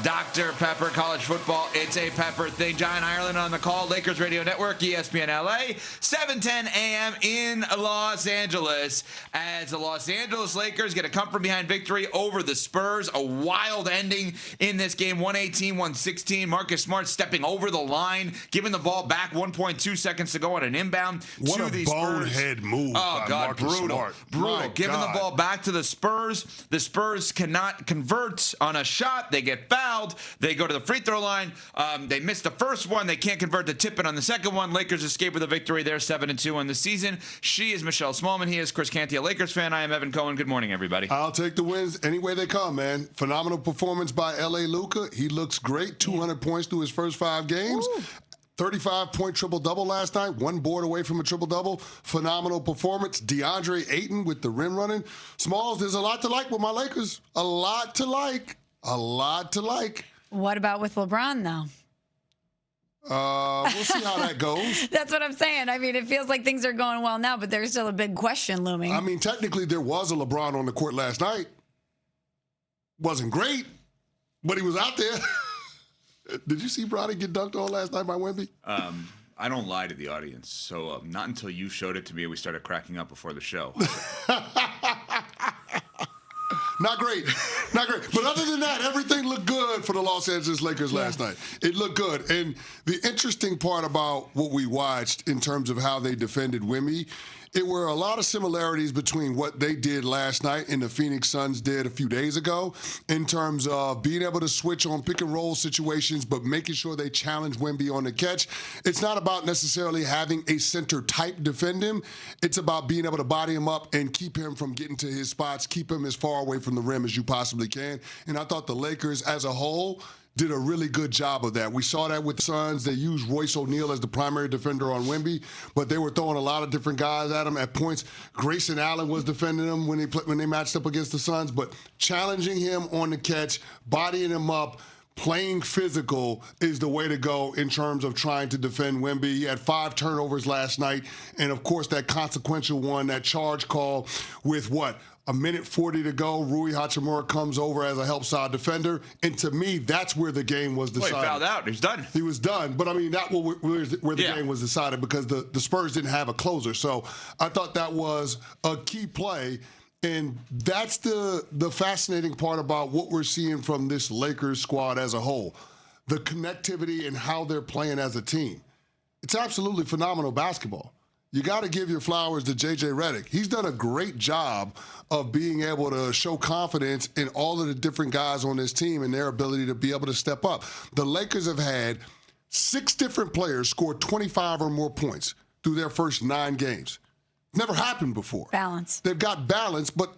Dr. Pepper, college football. It's a Pepper thing. John Ireland on the call. Lakers Radio Network, ESPN LA, 7:10 a.m. in Los Angeles as the Los Angeles Lakers get a come from behind victory over the Spurs. A wild ending in this game, 118-116. Marcus Smart stepping over the line, giving the ball back 1.2 seconds to go on an inbound what to the Spurs. What a bonehead move by Marcus Smart. Brutal. Giving the ball back to the Spurs. The Spurs cannot convert on a shot. They get fouled. They go to the free throw line. They miss the first one. They can't convert the tip-in on the second one. Lakers escape with a victory. They're 7-2 on the season. She is Michelle Smallman. He is Chris Canty, a Lakers fan. I am Evan Cohen. Good morning, everybody. I'll take the wins any way they come, man. Phenomenal performance by L.A. Luka. He looks great. 200 points through his first 5 games. Ooh. 35-point triple-double last night, 1 board away from a triple-double. Phenomenal performance. DeAndre Ayton with the rim running. Smalls, there's a lot to like with my Lakers. A lot to like. A lot to like. What about with LeBron, though? We'll see how that goes. That's what I'm saying. I mean, it feels like things are going well now, but there's still a big question looming. I mean, technically, there was a LeBron on the court last night. Wasn't great, but he was out there. Did you see Bronny get dunked on last night by Wemby? I don't lie to the audience, so not until you showed it to me, we started cracking up before the show. Not great. Not great. But other than that, everything looked good for the Los Angeles Lakers last night. It looked good. And the interesting part about what we watched in terms of how they defended Wemby, it were a lot of similarities between what they did last night and the Phoenix Suns did a few days ago in terms of being able to switch on pick and roll situations, but making sure they challenge Wemby on the catch. It's not about necessarily having a center type defend him. It's about being able to body him up and keep him from getting to his spots, keep him as far away from the rim as you possibly can. And I thought the Lakers as a whole did a really good job of that. We saw that with the Suns. They used Royce O'Neal as the primary defender on Wemby, but they were throwing a lot of different guys at him. At points, Grayson Allen was defending him when they matched up against the Suns, but challenging him on the catch, bodying him up, playing physical is the way to go in terms of trying to defend Wemby. He had 5 turnovers last night, and of course that consequential one, that charge call with what? A minute 40 to go, Rui Hachimura comes over as a help side defender. And to me, that's where the game was decided. Well, he fouled out. He's done. He was done. But, I mean, that was where the game was decided because the Spurs didn't have a closer. So I thought that was a key play. And that's the fascinating part about what we're seeing from this Lakers squad as a whole. The connectivity and how they're playing as a team. It's absolutely phenomenal basketball. You got to give your flowers to J.J. Redick. He's done a great job of being able to show confidence in all of the different guys on this team and their ability to be able to step up. The Lakers have had 6 different players score 25 or more points through their first 9 games. Never happened before. Balance. They've got balance, but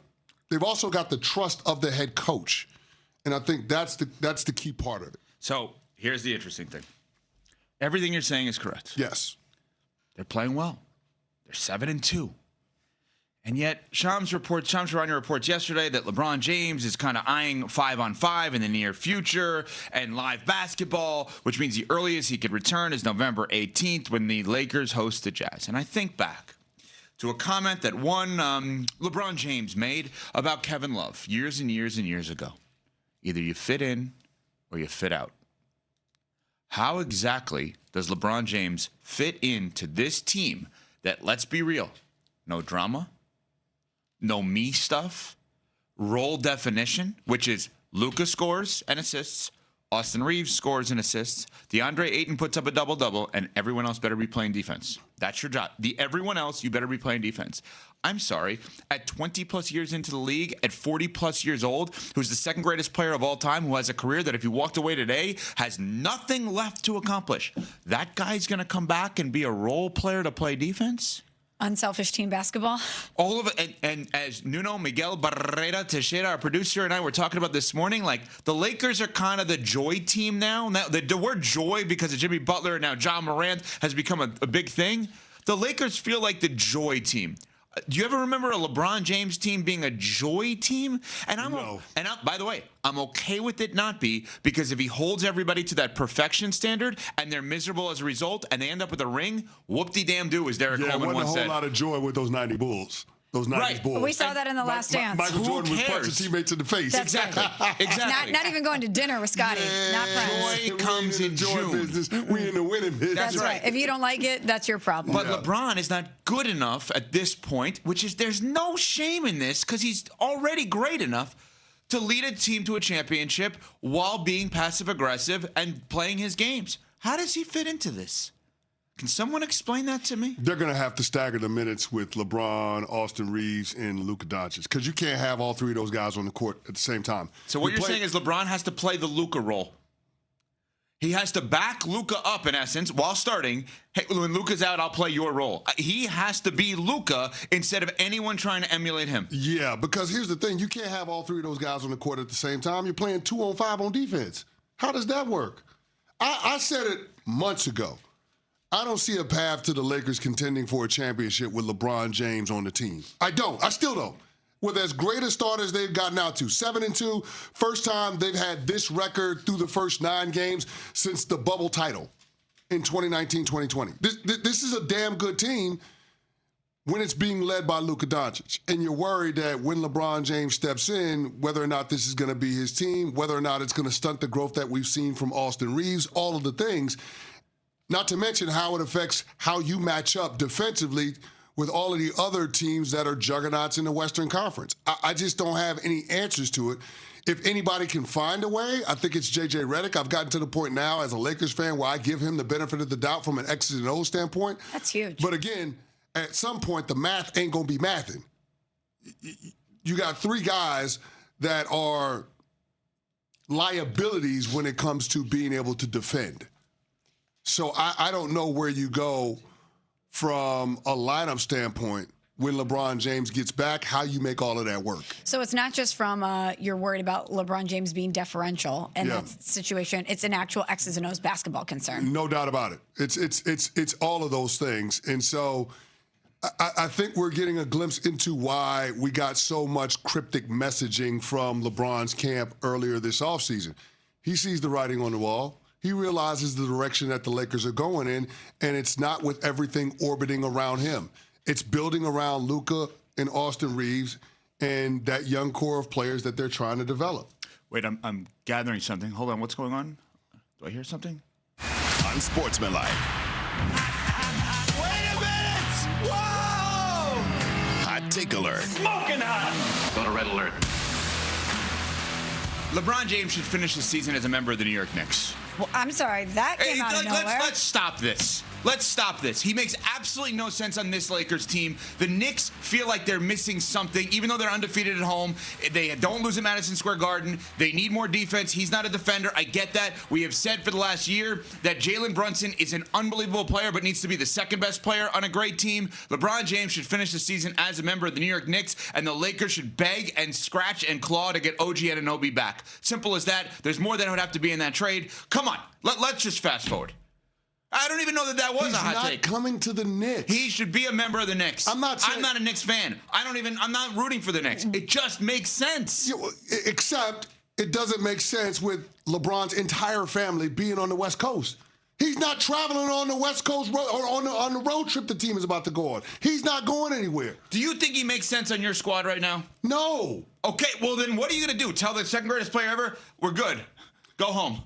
they've also got the trust of the head coach. And I think that's the key part of it. So here's the interesting thing. Everything you're saying is correct. Yes. They're playing well. They're 7-2. And yet, Shams Charania reports yesterday that LeBron James is kind of eyeing 5-on-5 in the near future and live basketball, which means the earliest he could return is November 18th when the Lakers host the Jazz. And I think back to a comment that one LeBron James made about Kevin Love years and years and years ago. Either you fit in or you fit out. How exactly does LeBron James fit into this team that, let's be real, no drama, no me stuff, role definition, which is Luka scores and assists, Austin Reeves scores and assists, DeAndre Ayton puts up a double-double, and everyone else better be playing defense. That's your job. Everyone else, you better be playing defense. I'm sorry, at 20-plus years into the league, at 40-plus years old, who's the second greatest player of all time, who has a career that if he walked away today, has nothing left to accomplish, that guy's going to come back and be a role player to play defense? Unselfish team basketball. All of it. And as Nuno Miguel Barrera Teixeira, our producer, and I were talking about this morning, like the Lakers are kind of the joy team now. Now the word joy, because of Jimmy Butler and now John Morant, has become a big thing. The Lakers feel like the joy team. Do you ever remember a LeBron James team being a joy team? And by the way, I'm okay with it not be, because if he holds everybody to that perfection standard and they're miserable as a result and they end up with a ring, whoop-de-damn-do, as Derek Coleman once said. There wasn't a whole lot of joy with those 90 Bulls. those 90s Right. Bulls. We saw that in the Last Dance. Michael Who Jordan was cares? punching teammates in the face. That's Exactly. Exactly. Not even going to dinner with Scotty. Not friends. Joy comes in June. Business. We in the winning business. That's right. If you don't like it, that's your problem. But LeBron is not good enough at this point, which is there's no shame in this because he's already great enough to lead a team to a championship while being passive aggressive and playing his games. How does he fit into this? Can someone explain that to me? They're going to have to stagger the minutes with LeBron, Austin Reeves, and Luka Doncic because you can't have all three of those guys on the court at the same time. So what you're saying is LeBron has to play the Luka role. He has to back Luka up, in essence, while starting. Hey, when Luka's out, I'll play your role. He has to be Luka instead of anyone trying to emulate him. Yeah, because here's the thing. You can't have all three of those guys on the court at the same time. You're playing 2-on-5 on defense. How does that work? I said it months ago. I don't see a path to the Lakers contending for a championship with LeBron James on the team. I don't. I still don't. With as great a start as they've gotten out to, 7-2, first time they've had this record through the first 9 games since the bubble title in 2019-2020. This is a damn good team when it's being led by Luka Doncic. And you're worried that when LeBron James steps in, whether or not this is going to be his team, whether or not it's going to stunt the growth that we've seen from Austin Reeves, all of the things. Not to mention how it affects how you match up defensively with all of the other teams that are juggernauts in the Western Conference. I just don't have any answers to it. If anybody can find a way, I think it's J.J. Redick. I've gotten to the point now as a Lakers fan where I give him the benefit of the doubt from an X's and O's standpoint. That's huge. But again, at some point, the math ain't going to be mathing. You got 3 guys that are liabilities when it comes to being able to defend. So I don't know where you go from a lineup standpoint when LeBron James gets back, how you make all of that work. So it's not just from you're worried about LeBron James being deferential in that situation. It's an actual X's and O's basketball concern. No doubt about it. It's all of those things. And so I think we're getting a glimpse into why we got so much cryptic messaging from LeBron's camp earlier this offseason. He sees the writing on the wall. He realizes the direction that the Lakers are going in, and it's not with everything orbiting around him. It's building around Luka and Austin Reeves and that young core of players that they're trying to develop. Wait, I'm gathering something. Hold on, what's going on? Do I hear something? Unsportsmanlike. Wait a minute! Whoa! Hot take alert. Smoking hot! Go to red alert. LeBron James should finish the season as a member of the New York Knicks. Well, I'm sorry. That came out of nowhere. Let's stop this. Let's stop this. He makes absolutely no sense on this Lakers team. The Knicks feel like they're missing something, even though they're undefeated at home. They don't lose at Madison Square Garden. They need more defense. He's not a defender. I get that. We have said for the last year that Jalen Brunson is an unbelievable player, but needs to be the second best player on a great team. LeBron James should finish the season as a member of the New York Knicks, and the Lakers should beg and scratch and claw to get OG Anunoby back. Simple as that. There's more that would have to be in that trade. Come on. Let's just fast forward. I don't even know that was He's a hot not take. coming to the Knicks. He should be a member of the Knicks. I'm not a Knicks fan. I'm not rooting for the Knicks. It just makes sense. Except it doesn't make sense with LeBron's entire family being on the West Coast. He's not traveling on the West Coast road or on the road trip the team is about to go on. He's not going anywhere. Do you think he makes sense on your squad right now? No. Okay, well then what are you going to do? Tell the second greatest player ever, we're good. Go home.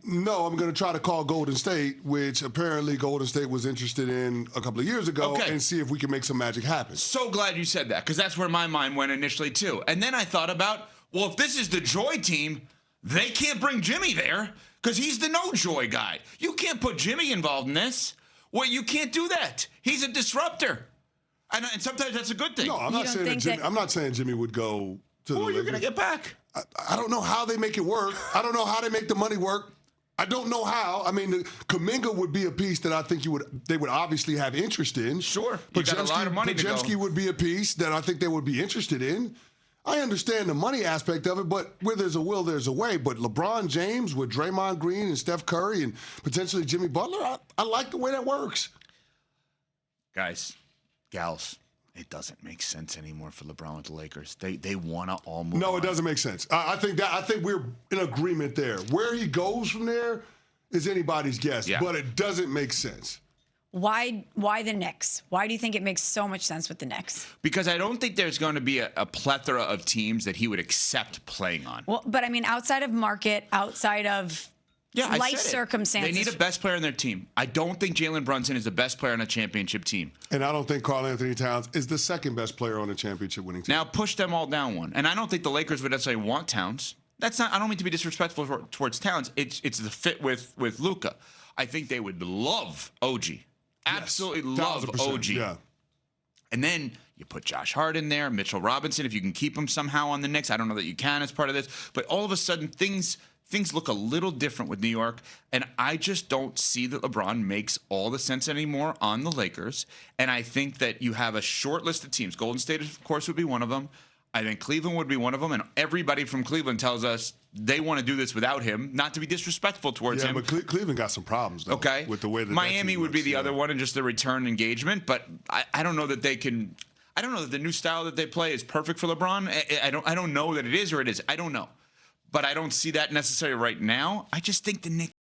No, I'm going to try to call Golden State, which apparently Golden State was interested in a couple of years ago, and see if we can make some magic happen. So glad you said that, because that's where my mind went initially too. And then I thought about, well, if this is the Joy team, they can't bring Jimmy there because he's the no Joy guy. You can't put Jimmy involved in this. Well, you can't do that. He's a disruptor. And sometimes that's a good thing. No, I'm not saying Jimmy would go to the Lakers. You're going to get back. I don't know how they make it work. I don't know how they make the money work. I don't know how. I mean, Kuminga would be a piece that I think they would obviously have interest in. Sure. But You got a lot of money to go. Podziemski would be a piece that I think they would be interested in. I understand the money aspect of it, but where there's a will, there's a way. But LeBron James with Draymond Green and Steph Curry and potentially Jimmy Butler, I like the way that works. Guys, gals, it doesn't make sense anymore for LeBron with the Lakers. They want to all move No, on. it doesn't make sense. I think we're in agreement there. Where he goes from there is anybody's guess, but it doesn't make sense. Why the Knicks? Why do you think it makes so much sense with the Knicks? Because I don't think there's going to be a plethora of teams that he would accept playing on. Well, but I mean, outside of market, outside of I life said it. circumstances. They need a best player on their team. I don't think Jalen Brunson is the best player on a championship team. And I don't think Karl Anthony Towns is the second best player on a championship winning team. Now push them all down one. And I don't think the Lakers would necessarily want Towns. That's not. I don't mean to be disrespectful towards Towns. It's the fit with Luka. I think they would love OG. Absolutely love 1000%, OG. Yeah. And then you put Josh Hart in there, Mitchell Robinson, if you can keep him somehow on the Knicks. I don't know that you can as part of this. But all of a sudden, things look a little different with New York. And I just don't see that LeBron makes all the sense anymore on the Lakers. And I think that you have a short list of teams. Golden State, of course, would be one of them. I think Cleveland would be one of them. And everybody from Cleveland tells us they want to do this without him, not to be disrespectful towards him. Yeah, but Cleveland got some problems, though. Okay. With the way that Miami team would be looks, the other one and just the return engagement. But I don't know that they can. I don't know that the new style that they play is perfect for LeBron. I don't know that it is or it is. I don't know. But I don't see that necessarily right now. I just think the Knicks